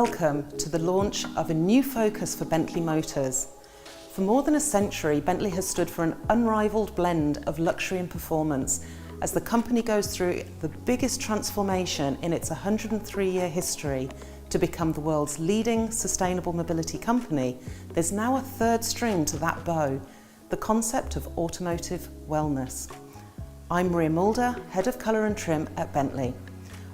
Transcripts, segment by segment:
Welcome to the launch of a new focus for Bentley Motors. For more than a century, Bentley has stood for an unrivaled blend of luxury and performance. As the company goes through the biggest transformation in its 103-year history to become the world's leading sustainable mobility company, there's now a third string to that bow, the concept of automotive wellness. I'm Maria Mulder, Head of Colour and Trim at Bentley.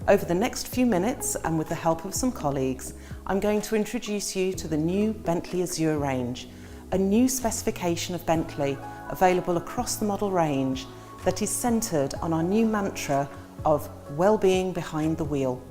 Over the next few minutes, and with the help of some colleagues, I'm going to introduce you to the new Bentley Azure range, a new specification of Bentley available across the model range that is centred on our new mantra of well-being behind the wheel.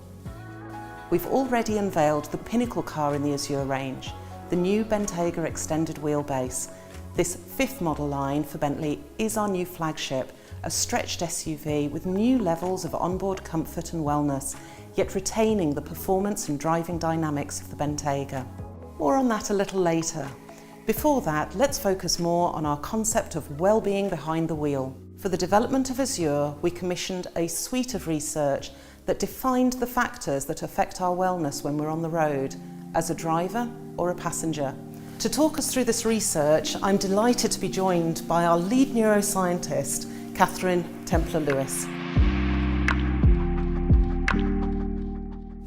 We've already unveiled the pinnacle car in the Azure range, the new Bentayga extended wheelbase. This fifth model line for Bentley is our new flagship, a stretched SUV with new levels of onboard comfort and wellness, yet retaining the performance and driving dynamics of the Bentayga. More on that a little later. Before that, let's focus more on our concept of well-being behind the wheel. For the development of Azure, we commissioned a suite of research that defined the factors that affect our wellness when we're on the road, as a driver or a passenger. To talk us through this research, I'm delighted to be joined by our lead neuroscientist, Catherine Templer-Lewis.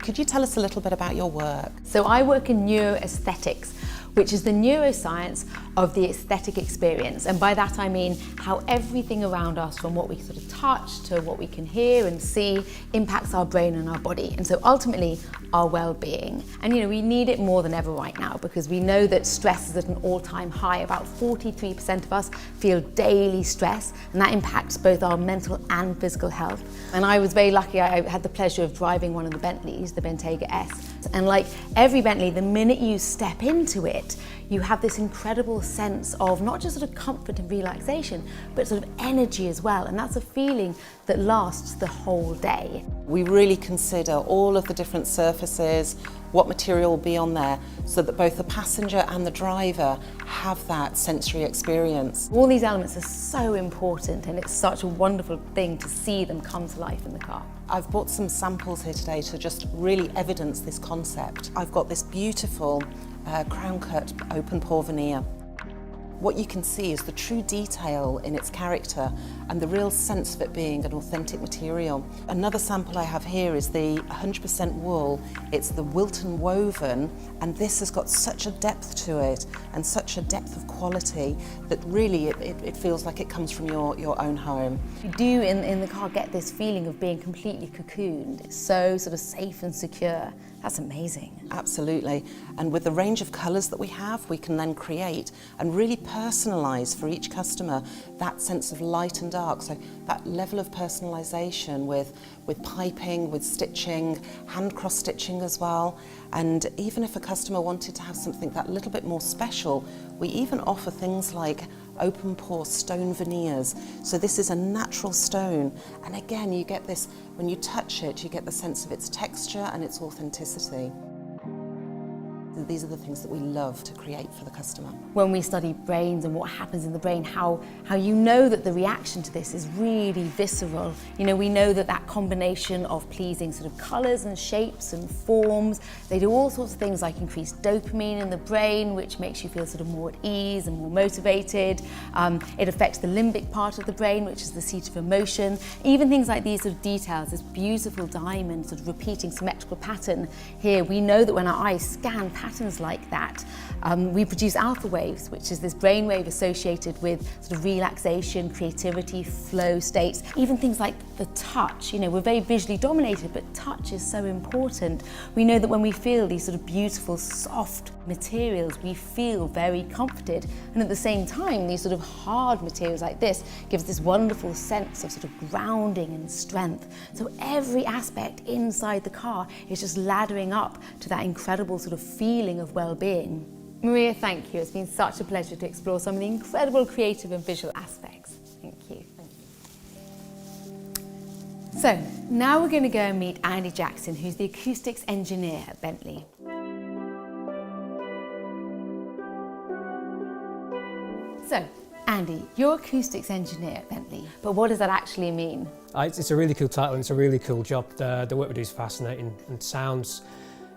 Could you tell us a little bit about your work? So I work in neuroaesthetics, which is the neuroscience of the aesthetic experience. And by that I mean how everything around us, from what we sort of touch to what we can hear and see, impacts our brain and our body. And so ultimately, our well-being. And we need it more than ever right now, because we know that stress is at an all-time high. About 43% of us feel daily stress, and that impacts both our mental and physical health. And I was very lucky, I had the pleasure of driving one of the Bentleys, the Bentayga S. And like every Bentley, the minute you step into it, you have this incredible sense of not just sort of comfort and relaxation, but sort of energy as well. And that's a feeling that lasts the whole day. We really consider all of the different surfaces, what material will be on there, so that both the passenger and the driver have that sensory experience. All these elements are so important, and it's such a wonderful thing to see them come to life in the car. I've brought some samples here today to just really evidence this concept. I've got this beautiful crown cut open pore veneer. What you can see is the true detail in its character and the real sense of it being an authentic material. Another sample I have here is the 100% wool. It's the Wilton woven, and this has got such a depth to it and such a depth of quality that really it feels like it comes from your own home. You do in the car get this feeling of being completely cocooned. It's so sort of safe and secure. That's amazing. Absolutely. And with the range of colours that we have, we can then create and really personalise for each customer that sense of light and dark. So that level of personalisation with piping, with stitching, hand cross stitching as well. And even if a customer wanted to have something that little bit more special, we even offer things like open pore stone veneers. So this is a natural stone, and again you get this, when you touch it, you get the sense of its texture and its authenticity. These are the things that we love to create for the customer. When we study brains and what happens in the brain, how you know that the reaction to this is really visceral. We know that combination of pleasing sort of colours and shapes and forms, they do all sorts of things like increase dopamine in the brain, which makes you feel sort of more at ease and more motivated. It affects the limbic part of the brain, which is the seat of emotion. Even things like these sort of details, this beautiful diamond sort of repeating symmetrical pattern here, we know that when our eyes scan patterns like that, we produce alpha waves, which is this brainwave associated with sort of relaxation, creativity, flow states. Even things like the touch, we're very visually dominated, but touch is so important. We know that when we feel these sort of beautiful, soft materials, we feel very comforted. And at the same time, these sort of hard materials like this gives this wonderful sense of sort of grounding and strength. So every aspect inside the car is just laddering up to that incredible sort of feeling of well-being. Maria, thank you. It's been such a pleasure to explore some of the incredible creative and visual aspects. Thank you. So now we're going to go and meet Andy Jackson, who's the acoustics engineer at Bentley. So, Andy, you're acoustics engineer at Bentley, but what does that actually mean? It's a really cool title and it's a really cool job. The work we do is fascinating, and sounds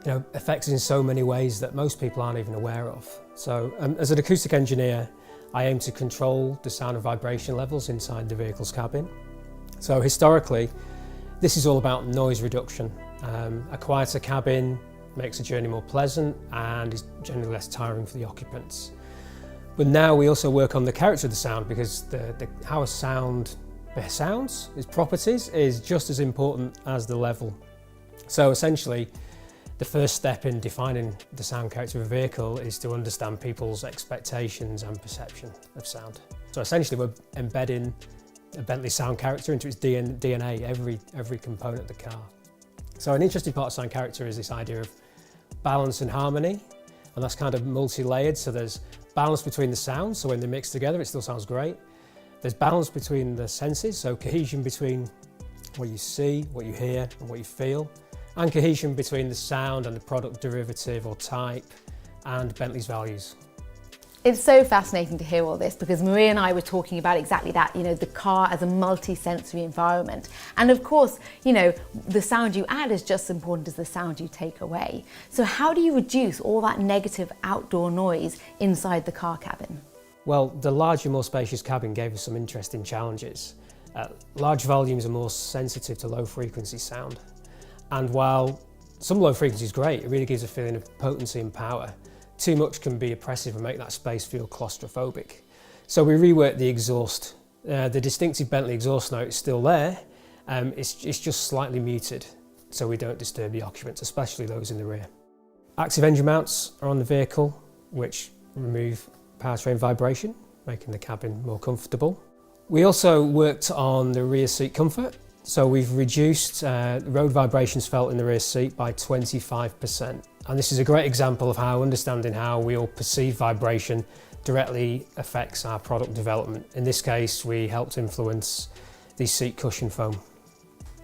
affects us in so many ways that most people aren't even aware of. So as an acoustic engineer, I aim to control the sound and vibration levels inside the vehicle's cabin. So historically, this is all about noise reduction. A quieter cabin makes a journey more pleasant and is generally less tiring for the occupants. But now we also work on the character of the sound, because how a sound sounds, its properties, is just as important as the level. So essentially, the first step in defining the sound character of a vehicle is to understand people's expectations and perception of sound. So essentially, we're embedding a Bentley sound character into its DNA, every component of the car. So an interesting part of sound character is this idea of balance and harmony, and that's kind of multi-layered. So there's balance between the sounds, so when they're mixed together it still sounds great. There's balance between the senses, so cohesion between what you see, what you hear and what you feel, and cohesion between the sound and the product derivative or type and Bentley's values. It's so fascinating to hear all this, because Maria and I were talking about exactly that, the car as a multi-sensory environment. And of course, the sound you add is just as important as the sound you take away. So how do you reduce all that negative outdoor noise inside the car cabin? Well, the larger, more spacious cabin gave us some interesting challenges. Large volumes are more sensitive to low frequency sound. And while some low frequency is great, it really gives a feeling of potency and power, too much can be oppressive and make that space feel claustrophobic. So we reworked the exhaust. The distinctive Bentley exhaust note is still there, it's just slightly muted, so we don't disturb the occupants, especially those in the rear. Active engine mounts are on the vehicle, which remove powertrain vibration, making the cabin more comfortable. We also worked on the rear seat comfort. So we've reduced road vibrations felt in the rear seat by 25%. And this is a great example of how understanding how we all perceive vibration directly affects our product development. In this case, we helped influence the seat cushion foam.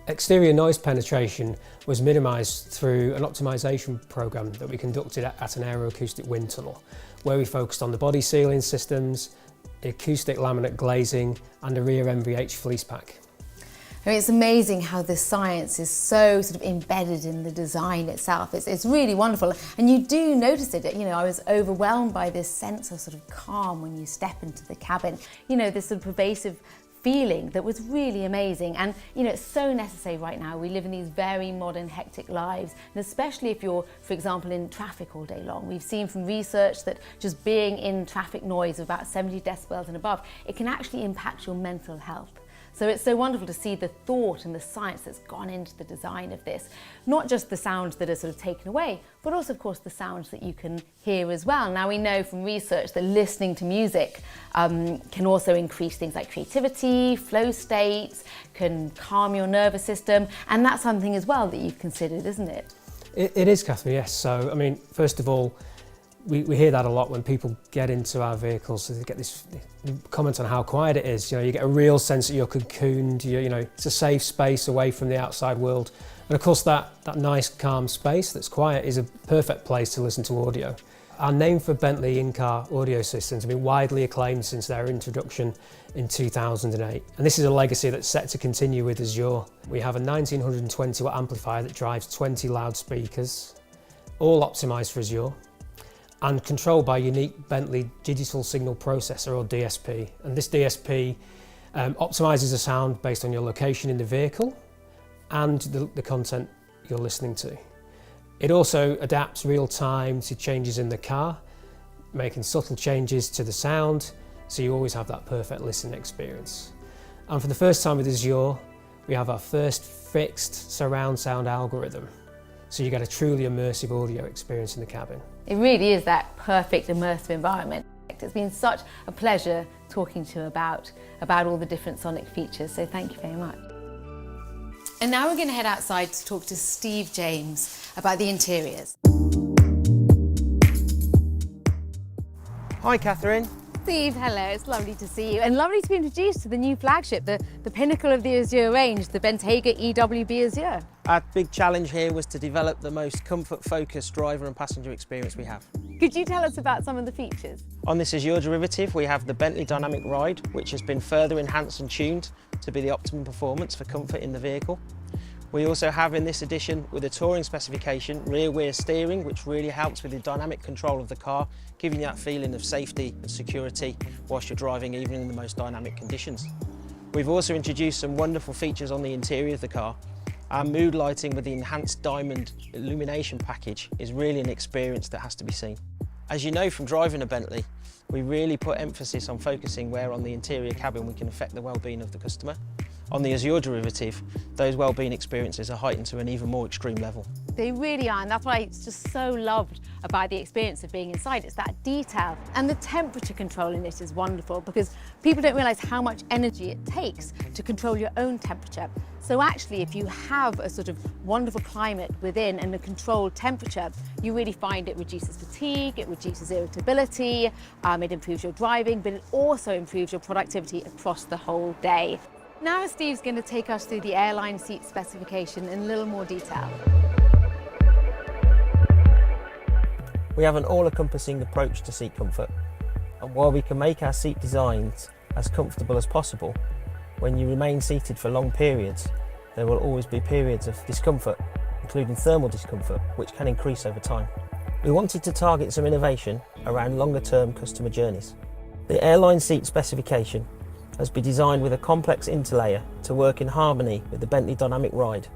Exterior noise penetration was minimised through an optimisation programme that we conducted at an aeroacoustic wind tunnel, where we focused on the body sealing systems, acoustic laminate glazing and a rear MVH fleece pack. It's amazing how the science is so sort of embedded in the design itself. It's really wonderful, and you do notice it. I was overwhelmed by this sense of sort of calm when you step into the cabin. This sort of pervasive feeling that was really amazing, and it's so necessary right now. We live in these very modern, hectic lives, and especially if you're, for example, in traffic all day long. We've seen from research that just being in traffic noise of about 70 decibels and above, it can actually impact your mental health. So it's so wonderful to see the thought and the science that's gone into the design of this. Not just the sounds that are sort of taken away, but also, of course, the sounds that you can hear as well. Now, we know from research that listening to music can also increase things like creativity, flow states, can calm your nervous system, and that's something as well that you've considered, isn't it? It is, Catherine, yes. So, first of all, we hear that a lot when people get into our vehicles. So they get this comment on how quiet it is. You get a real sense that you're cocooned. It's a safe space away from the outside world. And of course, that nice, calm space that's quiet is a perfect place to listen to audio. Our name for Bentley in-car audio systems have been widely acclaimed since their introduction in 2008. And this is a legacy that's set to continue with Azure. We have a 1920 watt amplifier that drives 20 loudspeakers, all optimized for Azure, and controlled by a unique Bentley digital signal processor, or DSP. And this DSP optimizes the sound based on your location in the vehicle and the content you're listening to. It also adapts real time to changes in the car, making subtle changes to the sound, so you always have that perfect listening experience. And for the first time with Azure, we have our first fixed surround sound algorithm, so you get a truly immersive audio experience in the cabin. It really is that perfect immersive environment. It's been such a pleasure talking to you about all the different sonic features, so thank you very much. And now we're going to head outside to talk to Steve James about the interiors. Hi, Catherine. Steve, hello, it's lovely to see you, and lovely to be introduced to the new flagship, the pinnacle of the Azure range, the Bentayga EWB Azure. Our big challenge here was to develop the most comfort-focused driver and passenger experience we have. Could you tell us about some of the features? On this Azure derivative, we have the Bentley Dynamic Ride, which has been further enhanced and tuned to be the optimum performance for comfort in the vehicle. We also have in this edition, with a touring specification, rear-wheel steering, which really helps with the dynamic control of the car, giving you that feeling of safety and security whilst you're driving, even in the most dynamic conditions. We've also introduced some wonderful features on the interior of the car. Our mood lighting with the enhanced diamond illumination package is really an experience that has to be seen. As you know from driving a Bentley, we really put emphasis on focusing where on the interior cabin we can affect the well-being of the customer. On the Azure derivative, those well-being experiences are heightened to an even more extreme level. They really are, and that's what I just so loved about the experience of being inside. It's that detail, and the temperature control in it is wonderful because people don't realise how much energy it takes to control your own temperature. So actually, if you have a sort of wonderful climate within and a controlled temperature, you really find it reduces fatigue, it reduces irritability, it improves your driving, but it also improves your productivity across the whole day. Now Steve's going to take us through the airline seat specification in a little more detail. We have an all-encompassing approach to seat comfort, and while we can make our seat designs as comfortable as possible, when you remain seated for long periods, there will always be periods of discomfort, including thermal discomfort, which can increase over time. We wanted to target some innovation around longer-term customer journeys. The airline seat specification has been designed with a complex interlayer to work in harmony with the Bentley Dynamic Ride.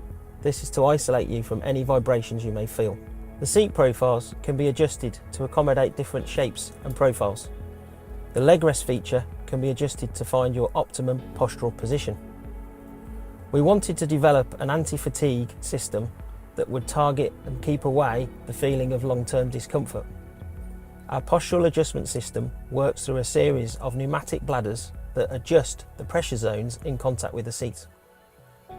This is to isolate you from any vibrations you may feel. The seat profiles can be adjusted to accommodate different shapes and profiles. The leg rest feature can be adjusted to find your optimum postural position. We wanted to develop an anti-fatigue system that would target and keep away the feeling of long-term discomfort. Our postural adjustment system works through a series of pneumatic bladders that adjust the pressure zones in contact with the seat.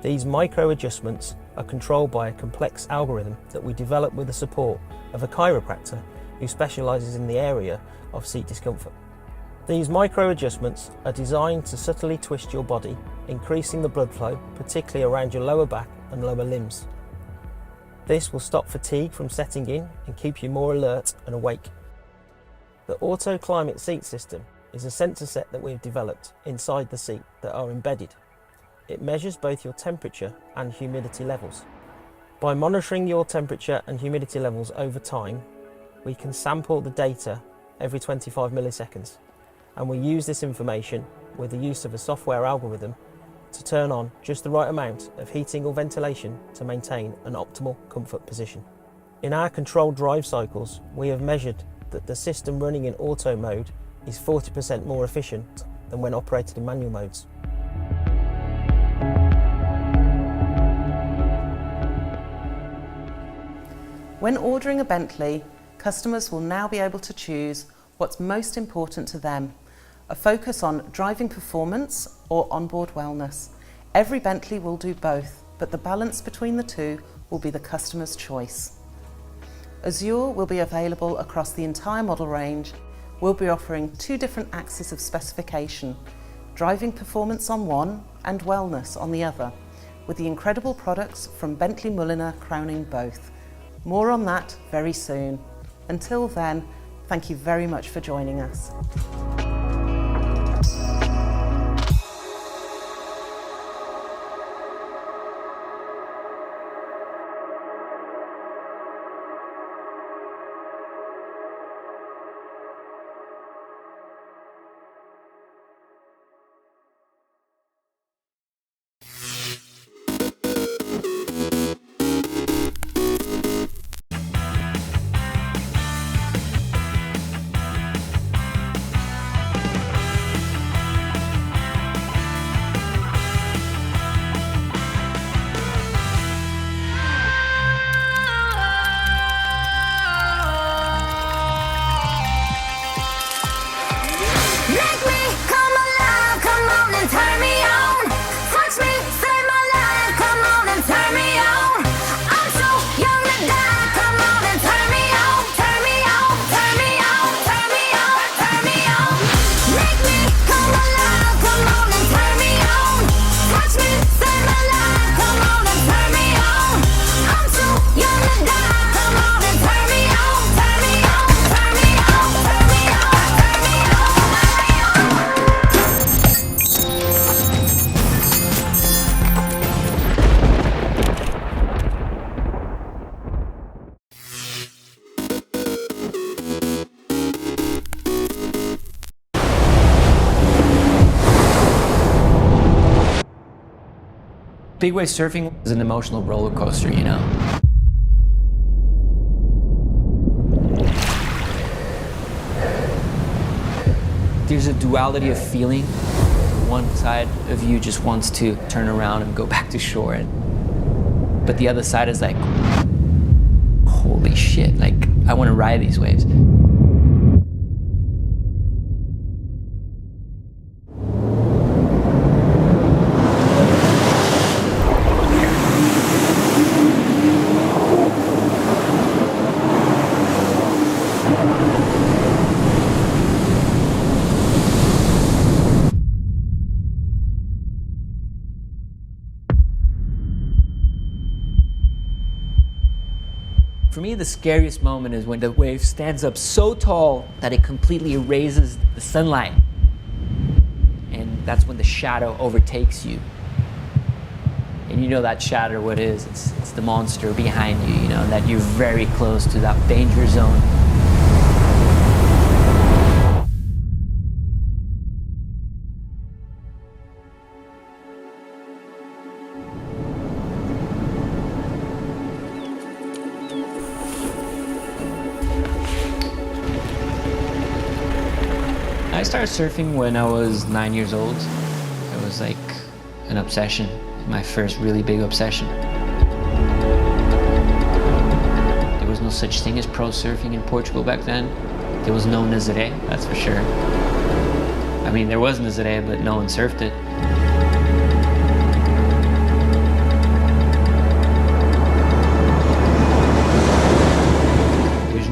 These micro adjustments are controlled by a complex algorithm that we developed with the support of a chiropractor who specialises in the area of seat discomfort. These micro adjustments are designed to subtly twist your body, increasing the blood flow, particularly around your lower back and lower limbs. This will stop fatigue from setting in and keep you more alert and awake. The Auto Climate Seat System is a sensor set that we've developed inside the seat that are embedded. It measures both your temperature and humidity levels. By monitoring your temperature and humidity levels over time, we can sample the data every 25 milliseconds, and we use this information with the use of a software algorithm to turn on just the right amount of heating or ventilation to maintain an optimal comfort position. In our controlled drive cycles, we have measured that the system running in auto mode is 40% more efficient than when operated in manual modes. When ordering a Bentley, customers will now be able to choose what's most important to them, a focus on driving performance or onboard wellness. Every Bentley will do both, but the balance between the two will be the customer's choice. Azure will be available across the entire model range. We'll be offering two different axes of specification, driving performance on one and wellness on the other, with the incredible products from Bentley Mulliner crowning both. More on that very soon. Until then, thank you very much for joining us. Big wave surfing is an emotional roller coaster, you know? There's a duality of feeling. One side of you just wants to turn around and go back to shore, but the other side is like, holy shit, like, I want to ride these waves. For me, the scariest moment is when the wave stands up so tall that it completely erases the sunlight. And that's when the shadow overtakes you. And you know that shadow, what it is? It's the monster behind you, you know, that you're very close to that danger zone. I started surfing when I was 9 years old. It was like an obsession, my first really big obsession. There was no such thing as pro surfing in Portugal back then. There was no Nazaré, that's for sure. I mean, there was Nazaré, but no one surfed it.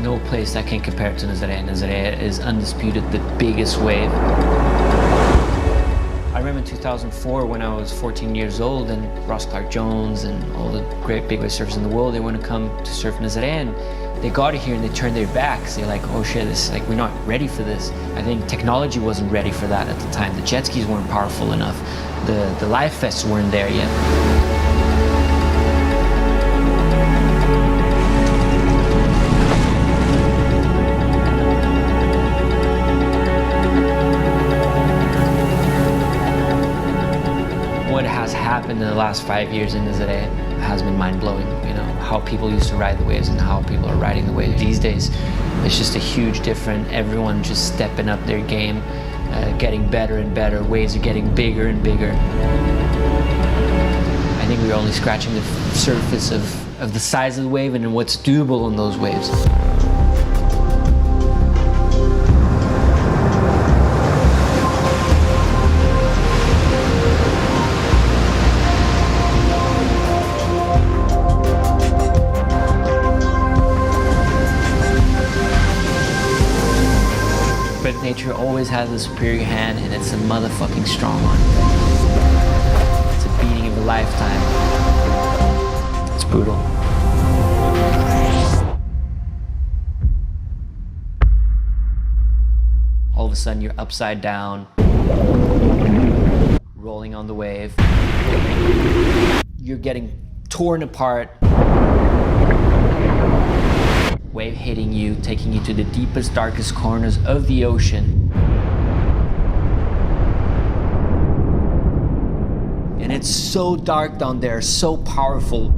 No place that can compare to Nazaré. Nazaré is undisputed the biggest wave. I remember in 2004 when I was 14 years old and Ross Clark-Jones and all the great big wave surfers in the world, they want to come to surf Nazaré, and they got here and they turned their backs. They're like, oh shit, this, like, we're not ready for this. I think technology wasn't ready for that at the time. The jet skis weren't powerful enough. The live fests weren't there yet. What has happened in the last 5 years in Nazaré has been mind-blowing. You know, how people used to ride the waves and how people are riding the waves these days. It's just a huge difference. Everyone just stepping up their game, getting better and better. Waves are getting bigger and bigger. I think we're only scratching the surface of the size of the wave and what's doable on those waves. But nature always has a superior hand, and it's a motherfucking strong one. It's a beating of a lifetime. It's brutal. All of a sudden, you're upside down, rolling on the wave. You're getting torn apart. Wave hitting you, taking you to the deepest, darkest corners of the ocean. And it's so dark down there, so powerful.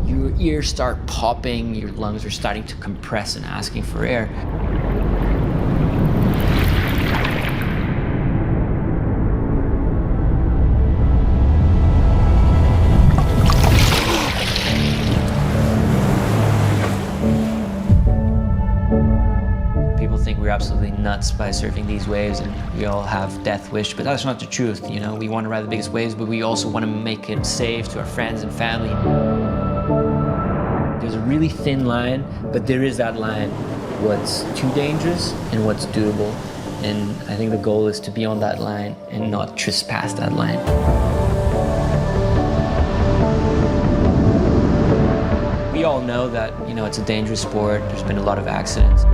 Your ears start popping, your lungs are starting to compress and asking for air. We're absolutely nuts by surfing these waves, and we all have death wish, but that's not the truth. You know, we want to ride the biggest waves, but we also want to make it safe to our friends and family. There's a really thin line, but there is that line, what's too dangerous and what's doable. And I think the goal is to be on that line and not trespass that line. We all know that, you know, it's a dangerous sport. There's been a lot of accidents.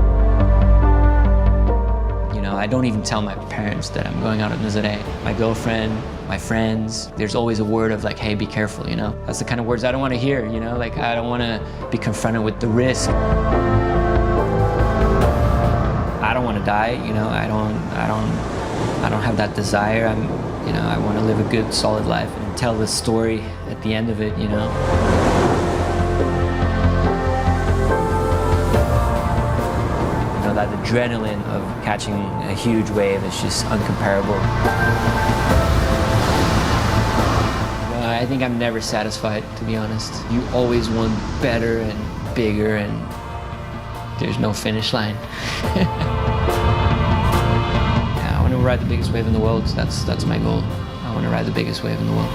I don't even tell my parents that I'm going out at Nazaré. My girlfriend, my friends, there's always a word of like, hey, be careful, you know? That's the kind of words I don't want to hear, you know? Like, I don't want to be confronted with the risk. I don't want to die, you know? I don't I don't have that desire. I want to live a good, solid life and tell the story at the end of it, you know. That adrenaline of catching a huge wave is just uncomparable. I think I'm never satisfied, to be honest. You always want better and bigger, and there's no finish line. Yeah, I want to ride the biggest wave in the world. That's my goal. I want to ride the biggest wave in the world.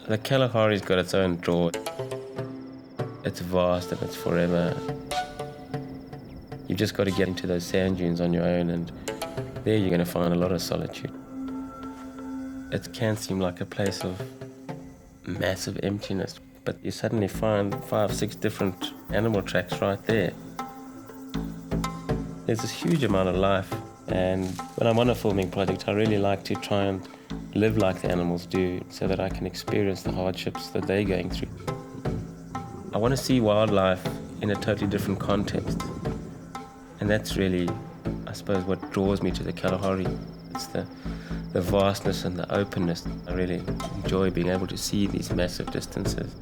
The Kalahari's got its own draw. It's vast and it's forever. You've just got to get into those sand dunes on your own, and there you're going to find a lot of solitude. It can seem like a place of massive emptiness, but you suddenly find 5, 6 different animal tracks right there. There's this huge amount of life, and when I'm on a filming project, I really like to try and live like the animals do so that I can experience the hardships that they're going through. I want to see wildlife in a totally different context, and that's really, I suppose, what draws me to the Kalahari. It's the the vastness and the openness. I really enjoy being able to see these massive distances.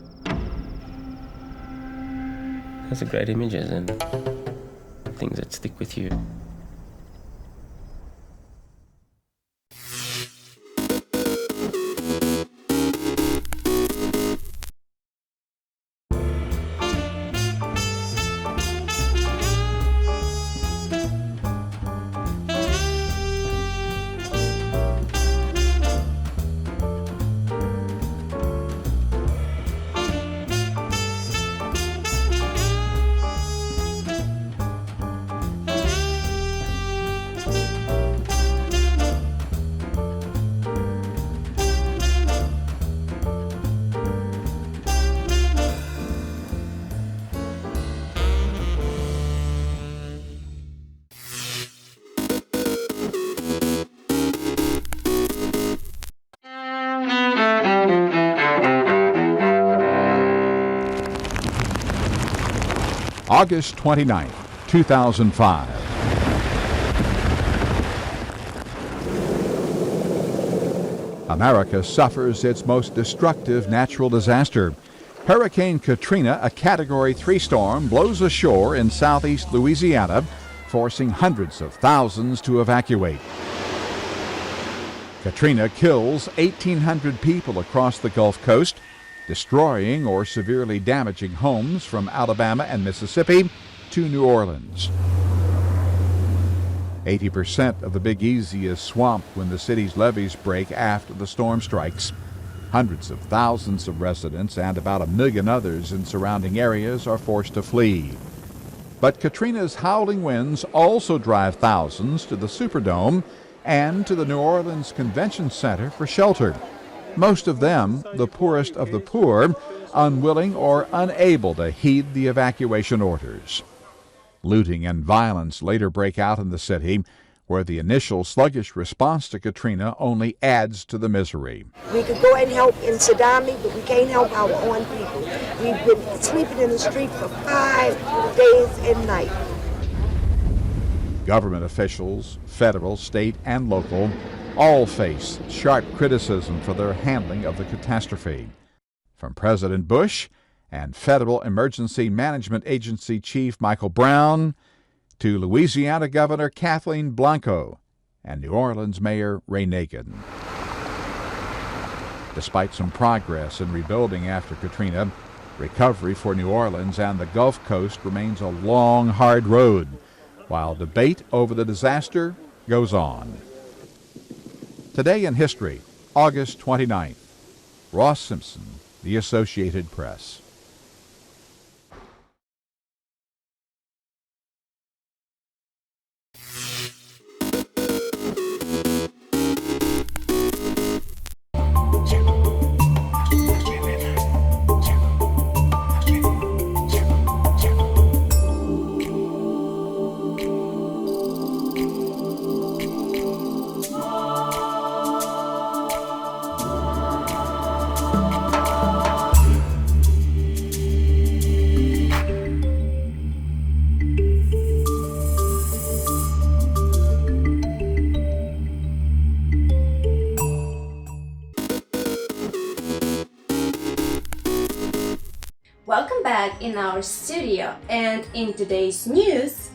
Those are great images and things that stick with you. August 29, 2005. America suffers its most destructive natural disaster. Hurricane Katrina, a Category 3 storm, blows ashore in southeast Louisiana, forcing hundreds of thousands to evacuate. Katrina kills 1,800 people across the Gulf Coast, destroying or severely damaging homes from Alabama and Mississippi to New Orleans. 80% of the Big Easy is swamped when the city's levees break after the storm strikes. Hundreds of thousands of residents and about 1 million others in surrounding areas are forced to flee. But Katrina's howling winds also drive thousands to the Superdome and to the New Orleans Convention Center for shelter. Most of them, the poorest of the poor, unwilling or unable to heed the evacuation orders. Looting and violence later break out in the city, where the initial sluggish response to Katrina only adds to the misery. We could go and help in Sadami, but we can't help our own people. We've been sleeping in the street for 5 days and nights. Government officials, federal, state, and local, all face sharp criticism for their handling of the catastrophe. From President Bush and Federal Emergency Management Agency Chief Michael Brown to Louisiana Governor Kathleen Blanco and New Orleans Mayor Ray Nagin. Despite some progress in rebuilding after Katrina, recovery for New Orleans and the Gulf Coast remains a long, hard road, while debate over the disaster goes on. Today in History, August 29th. Ross Simpson, The Associated Press. Welcome back in our studio, and in today's news,